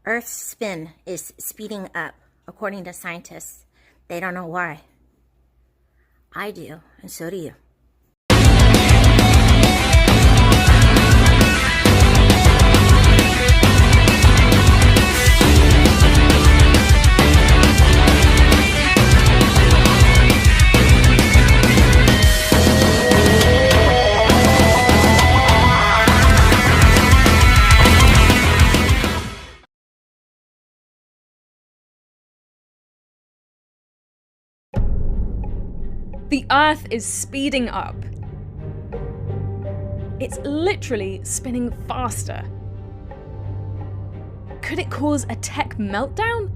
Earth's spin is speeding up, according to scientists. They don't know why. I do, and so do you. The Earth is speeding up. It's literally spinning faster. Could it cause a tech meltdown?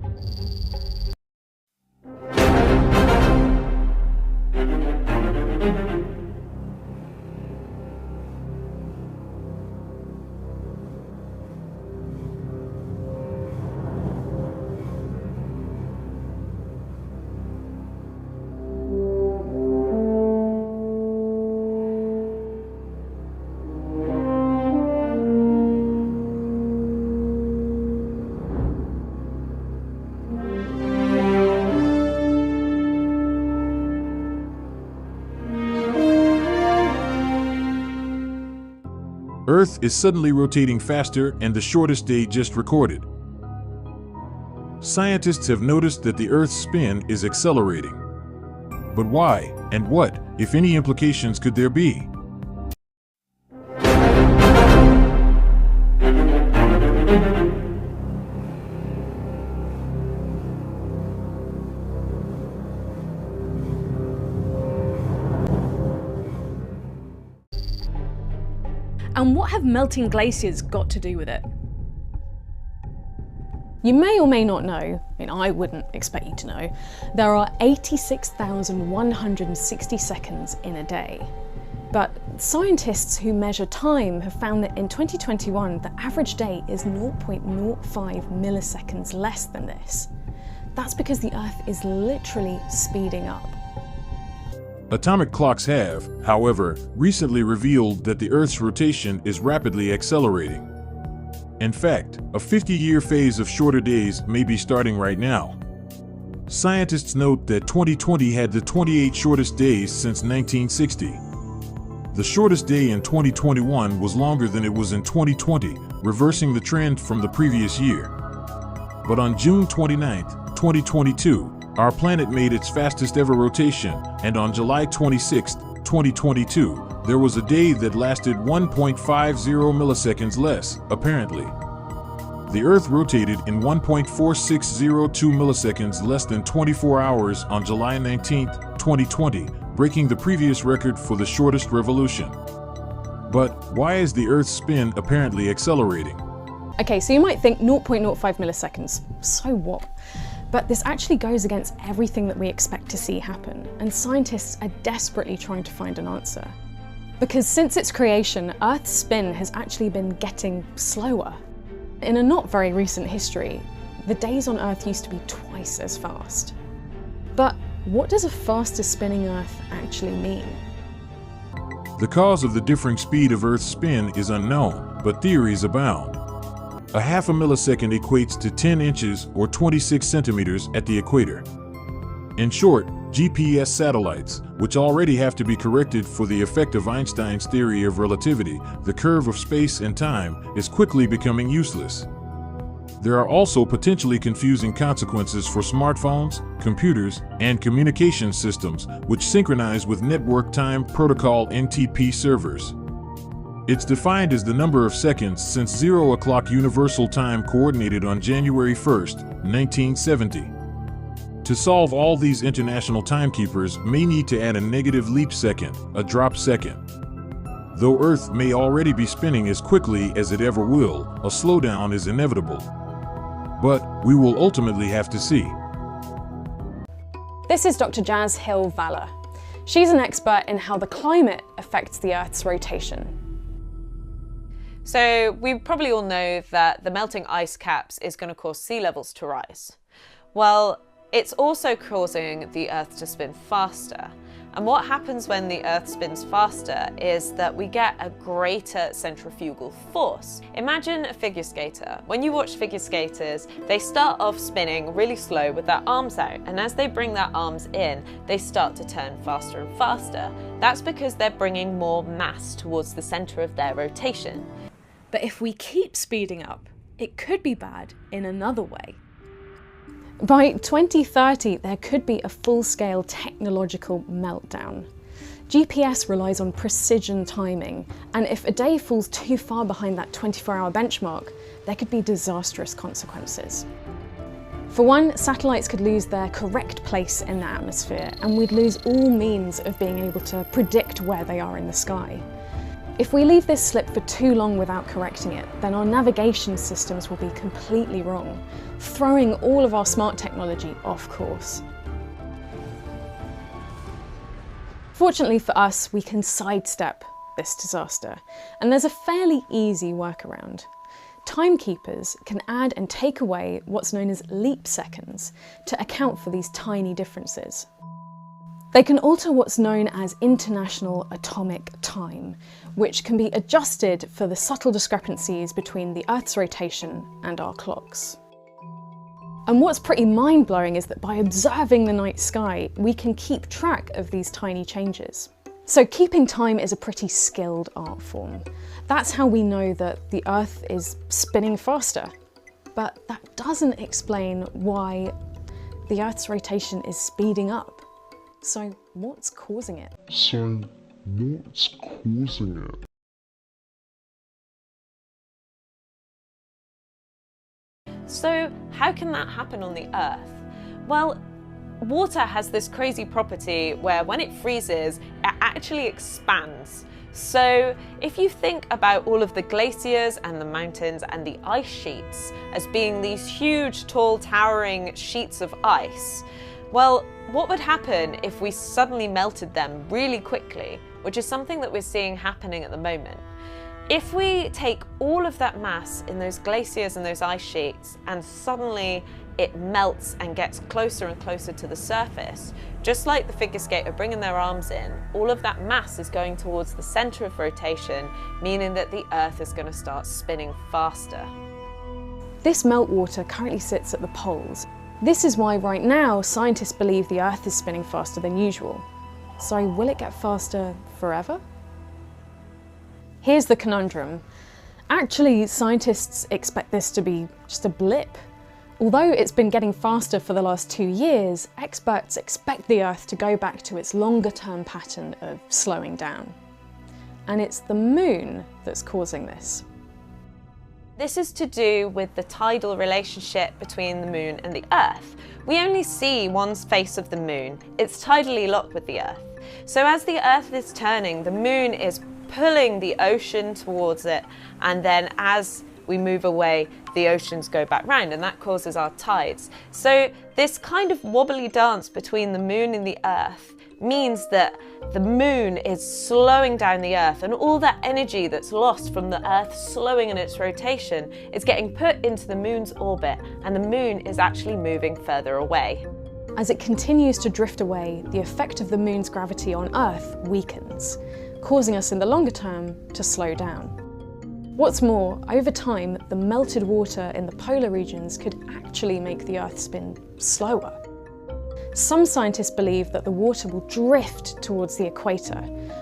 Earth is suddenly rotating faster and the shortest day just recorded. Scientists have noticed that the Earth's spin is accelerating. But why, and what, if any, implications could there be? And what have melting glaciers got to do with it? You may or may not know, I wouldn't expect you to know, there are 86,160 seconds in a day. But scientists who measure time have found that in 2021, the average day is 0.05 milliseconds less than this. That's because the Earth is literally speeding up. Atomic clocks have, however, recently revealed that the Earth's rotation is rapidly accelerating. In fact, a 50-year phase of shorter days may be starting right now. Scientists note that 2020 had the 28 shortest days since 1960. The shortest day in 2021 was longer than it was in 2020, reversing the trend from the previous year. But on June 29, 2022, our planet made its fastest ever rotation, and on July 26, 2022, there was a day that lasted 1.50 milliseconds less, apparently. The Earth rotated in 1.4602 milliseconds less than 24 hours on July 19, 2020, breaking the previous record for the shortest revolution. But why is the Earth's spin apparently accelerating? Okay, so you might think 0.05 milliseconds, so what? But this actually goes against everything that we expect to see happen, and scientists are desperately trying to find an answer. Because since its creation, Earth's spin has actually been getting slower. In a not very recent history, the days on Earth used to be twice as fast. But what does a faster spinning Earth actually mean? The cause of the differing speed of Earth's spin is unknown, but theories abound. A half a millisecond equates to 10 inches or 26 centimeters at the equator. In short, GPS satellites, which already have to be corrected for the effect of Einstein's theory of relativity, the curve of space and time, is quickly becoming useless. There are also potentially confusing consequences for smartphones, computers, and communication systems, which synchronize with Network Time Protocol (NTP) servers. It's defined as the number of seconds since 0 o'clock Universal Time coordinated on January 1, 1970. To solve all these international timekeepers may need to add a negative leap second, a drop second. Though Earth may already be spinning as quickly as it ever will, a slowdown is inevitable. But we will ultimately have to see. This is Dr. Jazz Hill-Valler. She's an expert in how the climate affects the Earth's rotation. So we probably all know that the melting ice caps is going to cause sea levels to rise. Well, it's also causing the Earth to spin faster. And what happens when the Earth spins faster is that we get a greater centrifugal force. Imagine a figure skater. When you watch figure skaters, they start off spinning really slow with their arms out, and as they bring their arms in, they start to turn faster and faster. That's because they're bringing more mass towards the center of their rotation. But if we keep speeding up, it could be bad in another way. By 2030, there could be a full-scale technological meltdown. GPS relies on precision timing, and if a day falls too far behind that 24-hour benchmark, there could be disastrous consequences. For one, satellites could lose their correct place in the atmosphere, and we'd lose all means of being able to predict where they are in the sky. If we leave this slip for too long without correcting it, then our navigation systems will be completely wrong, throwing all of our smart technology off course. Fortunately for us, we can sidestep this disaster, and there's a fairly easy workaround. Timekeepers can add and take away what's known as leap seconds to account for these tiny differences. They can alter what's known as international atomic time, which can be adjusted for the subtle discrepancies between the Earth's rotation and our clocks. And what's pretty mind-blowing is that by observing the night sky, we can keep track of these tiny changes. So keeping time is a pretty skilled art form. That's how we know that the Earth is spinning faster. But that doesn't explain why the Earth's rotation is speeding up. So what's causing it? So how can that happen on the Earth? Well, water has this crazy property where when it freezes, it actually expands. So if you think about all of the glaciers and the mountains and the ice sheets as being these huge, tall, towering sheets of ice, well, what would happen if we suddenly melted them really quickly, which is something that we're seeing happening at the moment? If we take all of that mass in those glaciers and those ice sheets and suddenly it melts and gets closer and closer to the surface, just like the figure skater bringing their arms in, all of that mass is going towards the center of rotation, meaning that the Earth is going to start spinning faster. This meltwater currently sits at the poles. This is why right now scientists believe the Earth is spinning faster than usual. So will it get faster forever? Here's the conundrum. Actually, scientists expect this to be just a blip. Although it's been getting faster for the last 2 years, experts expect the Earth to go back to its longer-term pattern of slowing down. And it's the Moon that's causing this. This is to do with the tidal relationship between the Moon and the Earth. We only see one face of the Moon. It's tidally locked with the Earth. So as the Earth is turning, the Moon is pulling the ocean towards it, and then as we move away, the oceans go back round, and that causes our tides. So this kind of wobbly dance between the Moon and the Earth means that the Moon is slowing down the Earth, and all that energy that's lost from the Earth slowing in its rotation is getting put into the Moon's orbit, and the Moon is actually moving further away. As it continues to drift away, the effect of the Moon's gravity on Earth weakens, causing us in the longer term to slow down. What's more, over time, the melted water in the polar regions could actually make the Earth spin slower. Some scientists believe that the water will drift towards the equator,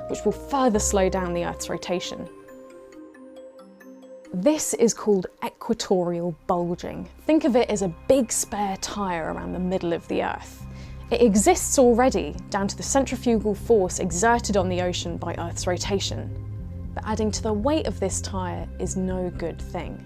which will further slow down the Earth's rotation. This is called equatorial bulging. Think of it as a big spare tyre around the middle of the Earth. It exists already, down to the centrifugal force exerted on the ocean by Earth's rotation. But adding to the weight of this tyre is no good thing.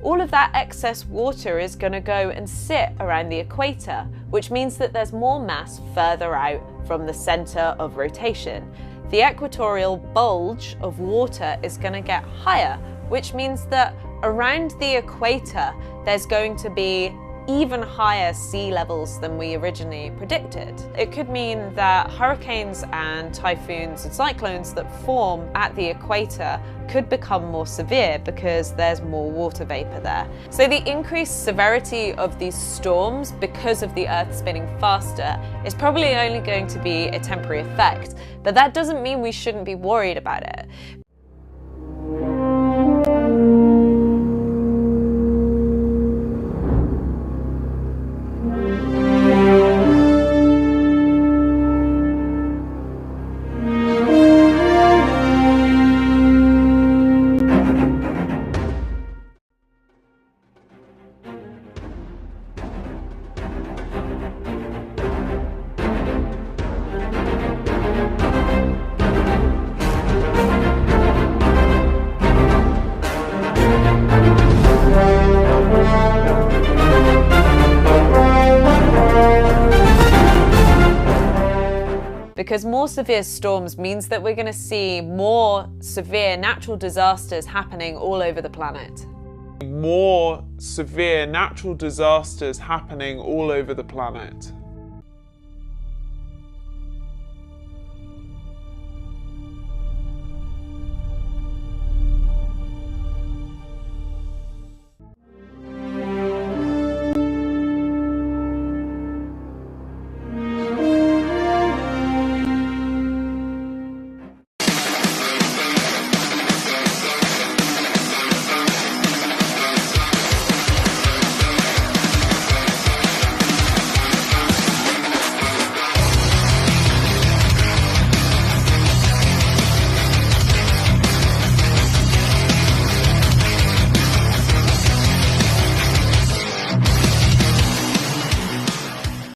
All of that excess water is going to go and sit around the equator, which means that there's more mass further out from the centre of rotation. The equatorial bulge of water is going to get higher, which means that around the equator there's going to be even higher sea levels than we originally predicted. It could mean that hurricanes and typhoons and cyclones that form at the equator could become more severe because there's more water vapor there. So the increased severity of these storms because of the Earth spinning faster is probably only going to be a temporary effect, but that doesn't mean we shouldn't be worried about it. Because more severe storms means that we're going to see more severe natural disasters happening all over the planet. More severe natural disasters happening all over the planet.